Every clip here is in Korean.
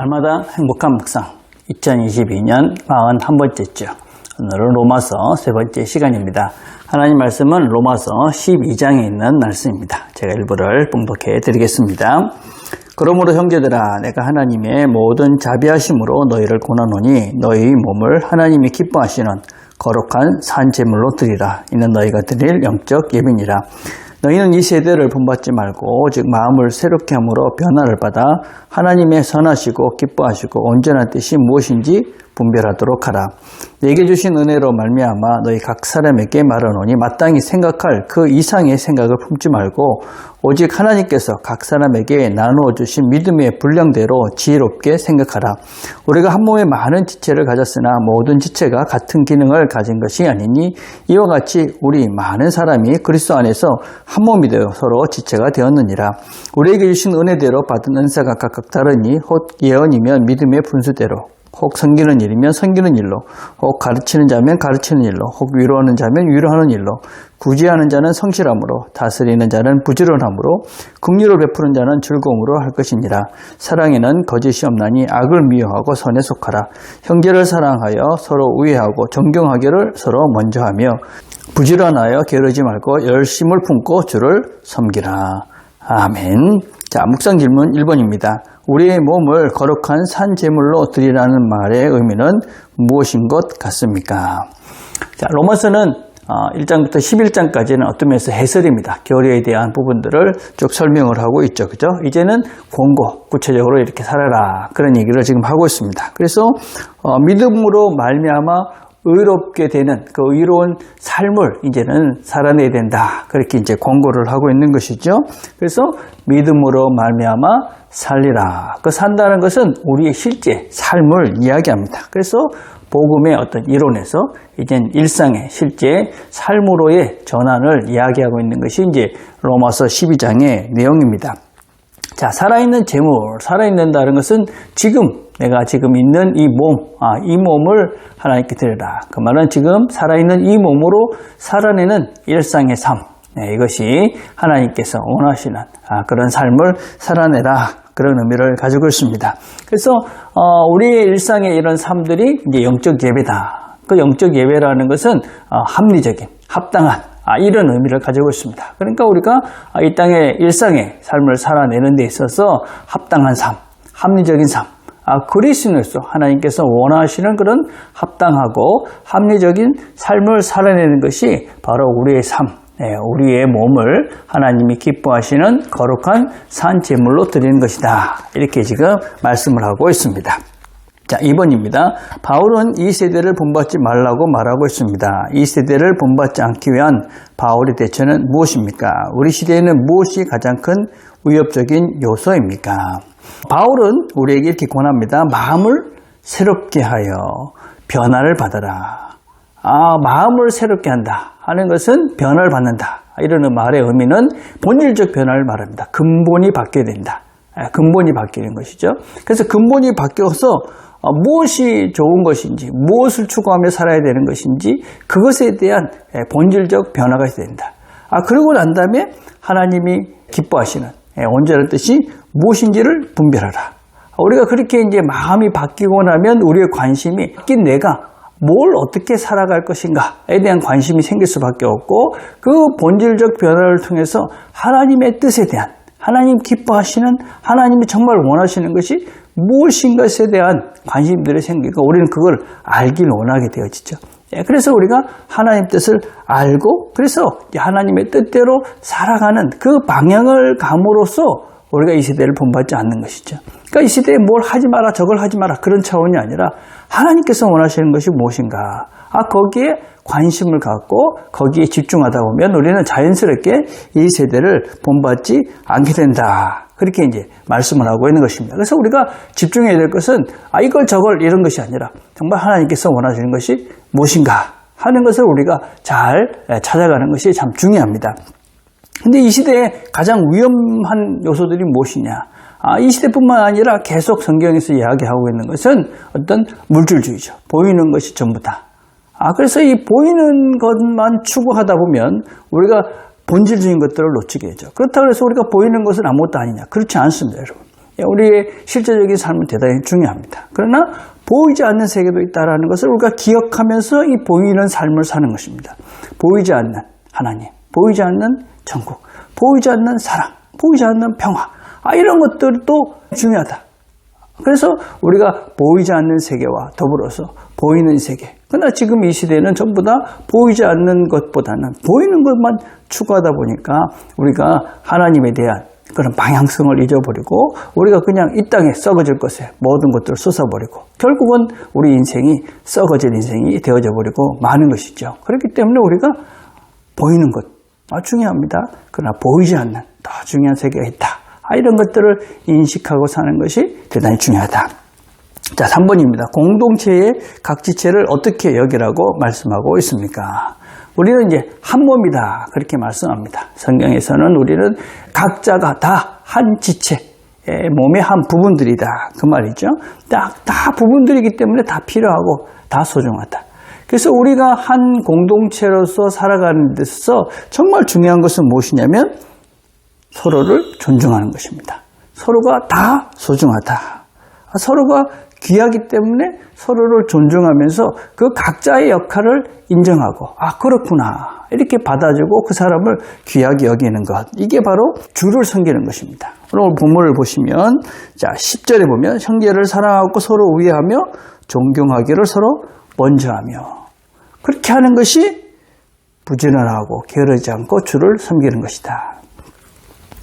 날마다 행복한 묵상 2022년 41번째죠. 오늘은 로마서 세 번째 시간입니다. 하나님 말씀은 로마서 12장에 있는 말씀입니다. 제가 일부를 봉독해 드리겠습니다. 그러므로 형제들아, 내가 하나님의 모든 자비하심으로 너희를 권하노니 너희 몸을 하나님이 기뻐하시는 거룩한 산 제물로 드리라. 이는 너희가 드릴 영적 예배니라. 너희는 이 세대를 본받지 말고 오직 마음을 새롭게 함으로 변화를 받아 하나님의 선하시고 기뻐하시고 온전한 뜻이 무엇인지 분별하도록 하라. 내게 주신 은혜로 말미암아 너희 각 사람에게 말하노니 마땅히 생각할 그 이상의 생각을 품지 말고 오직 하나님께서 각 사람에게 나누어 주신 믿음의 분량대로 지혜롭게 생각하라. 우리가 한 몸에 많은 지체를 가졌으나 모든 지체가 같은 기능을 가진 것이 아니니 이와 같이 우리 많은 사람이 그리스도 안에서 한 몸이 되어 서로 지체가 되었느니라. 우리에게 주신 은혜대로 받은 은사가 각각 다르니 혹 예언이면 믿음의 분수대로, 혹 섬기는 일이면 섬기는 일로, 혹 가르치는 자면 가르치는 일로, 혹 위로하는 자면 위로하는 일로, 구제하는 자는 성실함으로, 다스리는 자는 부지런함으로, 긍휼을 베푸는 자는 즐거움으로 할 것이니라. 사랑에는 거짓이 없나니 악을 미워하고 선에 속하라. 형제를 사랑하여 서로 우애하고 존경하기를 서로 먼저 하며 부지런하여 게으르지 말고 열심을 품고 주를 섬기라. 아멘. 자, 묵상 질문 1번입니다. 우리의 몸을 거룩한 산 제물로 드리라는 말의 의미는 무엇인 것 같습니까? 자, 로마서는 1장부터 11장까지는 어떤 면에서 해설입니다. 교리에 대한 부분들을 쭉 설명을 하고 있죠. 그죠? 이제는 권고, 구체적으로 이렇게 살아라. 그런 얘기를 지금 하고 있습니다. 그래서 믿음으로 말미암아 의롭게 되는 그 의로운 삶을 이제는 살아내야 된다. 그렇게 이제 권고를 하고 있는 것이죠. 그래서 믿음으로 말미암아 살리라. 그 산다는 것은 우리의 실제 삶을 이야기합니다. 그래서 복음의 어떤 이론에서 이젠 일상의 실제 삶으로의 전환을 이야기하고 있는 것이 이제 로마서 12장의 내용입니다. 자, 살아있는 재물, 살아있는다는 것은 내가 지금 있는 이 몸을 하나님께 드리라. 그 말은 지금 살아있는 이 몸으로 살아내는 일상의 삶. 이것이 하나님께서 원하시는 그런 삶을 살아내라. 그런 의미를 가지고 있습니다. 그래서 우리의 일상의 이런 삶들이 이제 영적 예배다. 그 영적 예배라는 것은 합리적인, 합당한 이런 의미를 가지고 있습니다. 그러니까 우리가 이 땅의 일상의 삶을 살아내는 데 있어서 합당한 삶, 합리적인 삶, 그리스도인으로서 하나님께서 원하시는 그런 합당하고 합리적인 삶을 살아내는 것이 바로 우리의 삶, 우리의 몸을 하나님이 기뻐하시는 거룩한 산 제물로 드리는 것이다. 이렇게 지금 말씀을 하고 있습니다. 자, 2번입니다. 바울은 이 세대를 본받지 말라고 말하고 있습니다. 이 세대를 본받지 않기 위한 바울의 대처는 무엇입니까? 우리 시대에는 무엇이 가장 큰 위협적인 요소입니까? 바울은 우리에게 이렇게 권합니다. 마음을 새롭게 하여 변화를 받아라. 마음을 새롭게 한다 하는 것은 변화를 받는다. 이런 말의 의미는 본질적 변화를 말합니다. 근본이 바뀌어야 된다. 근본이 바뀌는 것이죠. 그래서 근본이 바뀌어서 무엇이 좋은 것인지, 무엇을 추구하며 살아야 되는 것인지 그것에 대한 본질적 변화가 있어야 된다. 그러고 난 다음에 하나님이 기뻐하시는 온전한 뜻이 무엇인지를 분별하라. 우리가 그렇게 이제 마음이 바뀌고 나면 우리의 관심이 바뀐 내가 뭘 어떻게 살아갈 것인가에 대한 관심이 생길 수밖에 없고 그 본질적 변화를 통해서 하나님의 뜻에 대한 하나님 기뻐하시는 하나님이 정말 원하시는 것이 무엇인 것에 대한 관심들이 생기고 우리는 그걸 알길 원하게 되어지죠. 그래서 우리가 하나님 뜻을 알고 그래서 하나님의 뜻대로 살아가는 그 방향을 감으로써 우리가 이 시대를 본받지 않는 것이죠. 그러니까 이 시대에 뭘 하지 마라 저걸 하지 마라 그런 차원이 아니라 하나님께서 원하시는 것이 무엇인가 거기에 관심을 갖고 거기에 집중하다 보면 우리는 자연스럽게 이 세대를 본받지 않게 된다. 그렇게 이제 말씀을 하고 있는 것입니다. 그래서 우리가 집중해야 될 것은 이걸 저걸 이런 것이 아니라 정말 하나님께서 원하시는 것이 무엇인가 하는 것을 우리가 잘 찾아가는 것이 참 중요합니다. 근데 이 시대에 가장 위험한 요소들이 무엇이냐? 이 시대뿐만 아니라 계속 성경에서 이야기하고 있는 것은 어떤 물질주의죠. 보이는 것이 전부다. 그래서 이 보이는 것만 추구하다 보면 우리가 본질적인 것들을 놓치게 되죠. 그렇다고 해서 우리가 보이는 것은 아무것도 아니냐. 그렇지 않습니다, 여러분. 우리의 실제적인 삶은 대단히 중요합니다. 그러나 보이지 않는 세계도 있다는 것을 우리가 기억하면서 이 보이는 삶을 사는 것입니다. 보이지 않는 하나님, 보이지 않는 천국, 보이지 않는 사랑, 보이지 않는 평화, 이런 것들도 중요하다. 그래서 우리가 보이지 않는 세계와 더불어서 보이는 세계. 그러나 지금 이 시대는 전부 다 보이지 않는 것보다는 보이는 것만 추구하다 보니까 우리가 하나님에 대한 그런 방향성을 잊어버리고 우리가 그냥 이 땅에 썩어질 것에 모든 것들을 쏟아버리고 결국은 우리 인생이 썩어질 인생이 되어져 버리고 마는 것이죠. 그렇기 때문에 우리가 보이는 것 중요합니다. 그러나 보이지 않는 더 중요한 세계가 있다. 이런 것들을 인식하고 사는 것이 대단히 중요하다. 자, 3번입니다. 공동체의 각 지체를 어떻게 여기라고 말씀하고 있습니까? 우리는 이제 한 몸이다. 그렇게 말씀합니다. 성경에서는 우리는 각자가 다 한 지체, 몸의 한 부분들이다. 그 말이죠. 다 부분들이기 때문에 다 필요하고 다 소중하다. 그래서 우리가 한 공동체로서 살아가는 데서 정말 중요한 것은 무엇이냐면 서로를 존중하는 것입니다. 서로가 다 소중하다. 서로가 귀하기 때문에 서로를 존중하면서 그 각자의 역할을 인정하고 그렇구나 이렇게 받아주고 그 사람을 귀하게 여기는 것, 이게 바로 주를 섬기는 것입니다. 오늘 본문을 보시면 10절에 보면 형제를 사랑하고 서로 우애하며 존경하기를 서로 먼저 하며, 그렇게 하는 것이 부지런하고 게으르지 않고 주를 섬기는 것이다.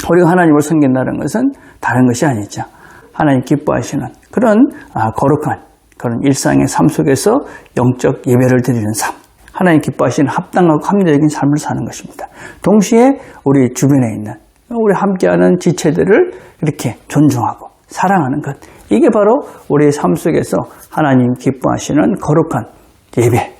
우리가 하나님을 섬긴다는 것은 다른 것이 아니죠. 하나님 기뻐하시는 그런 거룩한 그런 일상의 삶 속에서 영적 예배를 드리는 삶, 하나님 기뻐하시는 합당하고 합리적인 삶을 사는 것입니다. 동시에 우리 주변에 있는 우리 함께하는 지체들을 이렇게 존중하고 사랑하는 것, 이게 바로 우리의 삶 속에서 하나님 기뻐하시는 거룩한 예배,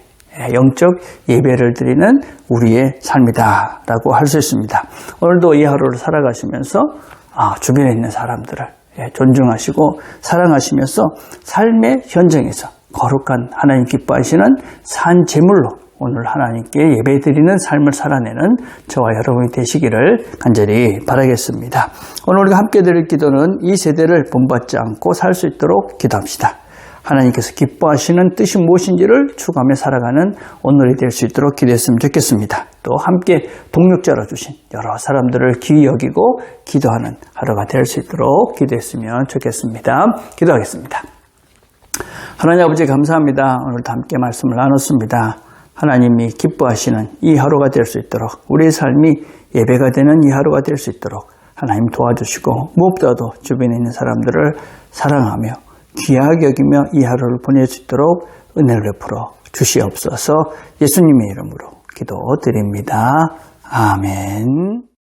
영적 예배를 드리는 우리의 삶이다 라고 할 수 있습니다. 오늘도 이 하루를 살아가시면서 주변에 있는 사람들을 존중하시고 사랑하시면서 삶의 현장에서 거룩한 하나님 기뻐하시는 산 제물로 오늘 하나님께 예배드리는 삶을 살아내는 저와 여러분이 되시기를 간절히 바라겠습니다. 오늘 우리가 함께 드릴 기도는 이 세대를 본받지 않고 살 수 있도록 기도합시다. 하나님께서 기뻐하시는 뜻이 무엇인지를 추구하며 살아가는 오늘이 될 수 있도록 기도했으면 좋겠습니다. 또 함께 동력자로 주신 여러 사람들을 귀히 여기고 기도하는 하루가 될 수 있도록 기도했으면 좋겠습니다. 기도하겠습니다. 하나님 아버지 감사합니다. 오늘도 함께 말씀을 나눴습니다. 하나님이 기뻐하시는 이 하루가 될 수 있도록, 우리의 삶이 예배가 되는 이 하루가 될 수 있도록 하나님 도와주시고, 무엇보다도 주변에 있는 사람들을 사랑하며 귀하게 여기며 이 하루를 보낼 수 있도록 은혜를 베풀어 주시옵소서. 예수님의 이름으로 기도드립니다. 아멘.